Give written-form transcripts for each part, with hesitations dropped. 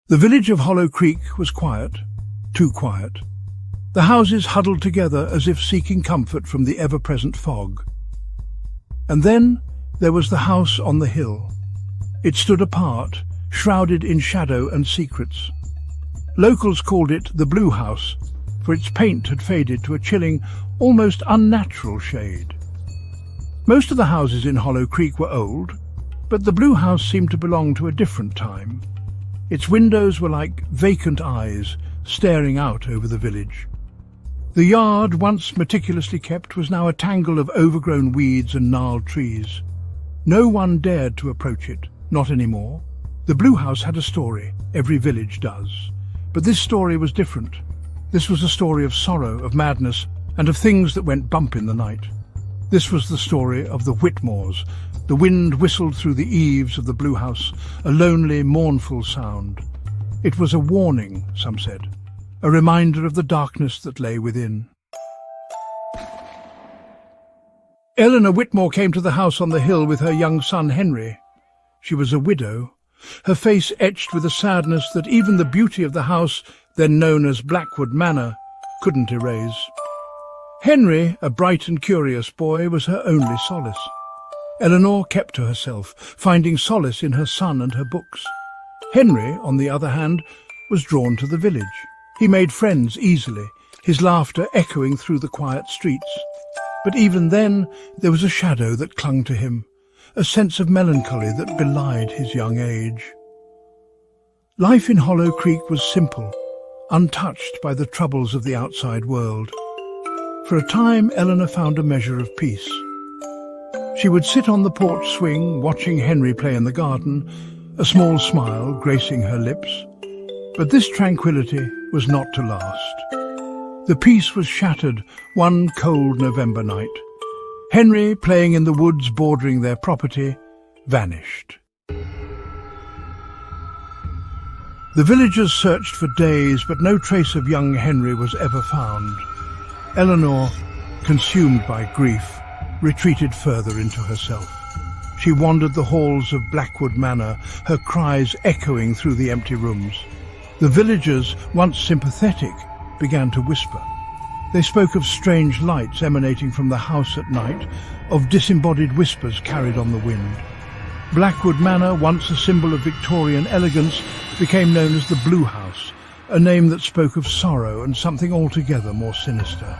The village of Hollow Creek was quiet, too quiet. The houses huddled together as if seeking comfort from the ever-present fog. And then there was the house on the hill. It stood apart, shrouded in shadow and secrets. Locals called it the Blue House, for its paint had faded to a chilling, almost unnatural shade. Most of the houses in Hollow Creek were old, but the Blue House seemed to belong to a different time. Its windows were like vacant eyes staring out over the village. The yard, once meticulously kept, was now a tangle of overgrown weeds and gnarled trees. No one dared to approach it, not anymore. The Blue House had a story, every village does. But this story was different. This was a story of sorrow, of madness, and of things that went bump in the night. This was the story of the Whitmores. The wind whistled through the eaves of the Blue House, a lonely, mournful sound. It was a warning, some said, a reminder of the darkness that lay within. Eleanor Whitmore came to the house on the hill with her young son Henry. She was a widow, her face etched with a sadness that even the beauty of the house, then known as Blackwood Manor, couldn't erase. Henry, a bright and curious boy, was her only solace. Eleanor kept to herself, finding solace in her son and her books. Henry, on the other hand, was drawn to the village. He made friends easily, his laughter echoing through the quiet streets. But even then, there was a shadow that clung to him, a sense of melancholy that belied his young age. Life in Hollow Creek was simple, untouched by the troubles of the outside world. For a time, Eleanor found a measure of peace. She would sit on the porch swing, watching Henry play in the garden, a small smile gracing her lips. But this tranquility was not to last. The peace was shattered one cold November night. Henry, playing in the woods bordering their property, vanished. The villagers searched for days, but no trace of young Henry was ever found. Eleanor, consumed by grief, retreated further into herself. She wandered the halls of Blackwood Manor, her cries echoing through the empty rooms. The villagers, once sympathetic, began to whisper. They spoke of strange lights emanating from the house at night, of disembodied whispers carried on the wind. Blackwood Manor, once a symbol of Victorian elegance, became known as the Blue House, a name that spoke of sorrow and something altogether more sinister.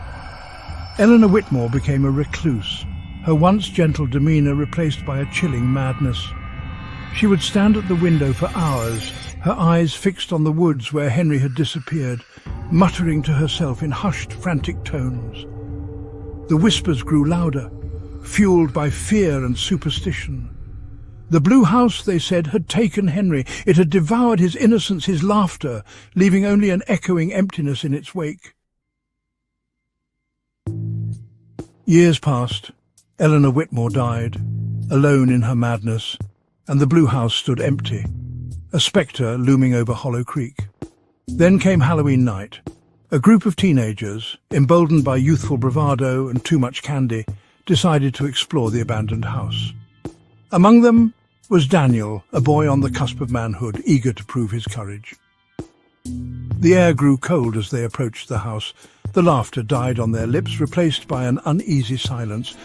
Eleanor Whitmore became a recluse, her once gentle demeanour replaced by a chilling madness. She would stand at the window for hours, her eyes fixed on the woods where Henry had disappeared, muttering to herself in hushed, frantic tones. The whispers grew louder, fueled by fear and superstition. The Blue House, they said, had taken Henry. It had devoured his innocence, his laughter, leaving only an echoing emptiness in its wake. Years passed. Eleanor Whitmore died, alone in her madness, and the Blue House stood empty, a spectre looming over Hollow Creek. Then came Halloween night. A group of teenagers, emboldened by youthful bravado and too much candy, decided to explore the abandoned house. Among them was Daniel, a boy on the cusp of manhood, eager to prove his courage. The air grew cold as they approached the house. The laughter died on their lips, replaced by an uneasy silence.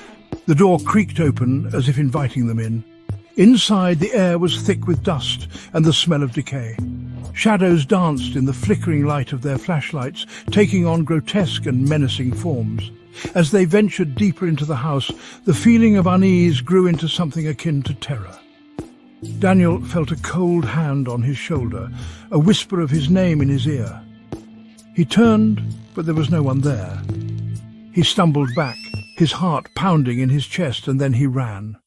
The door creaked open as if inviting them in. Inside, the air was thick with dust and the smell of decay. Shadows danced in the flickering light of their flashlights, taking on grotesque and menacing forms. As they ventured deeper into the house, the feeling of unease grew into something akin to terror. Daniel felt a cold hand on his shoulder, a whisper of his name in his ear. He turned, but there was no one there. He stumbled back, his heart pounding in his chest, and then he ran.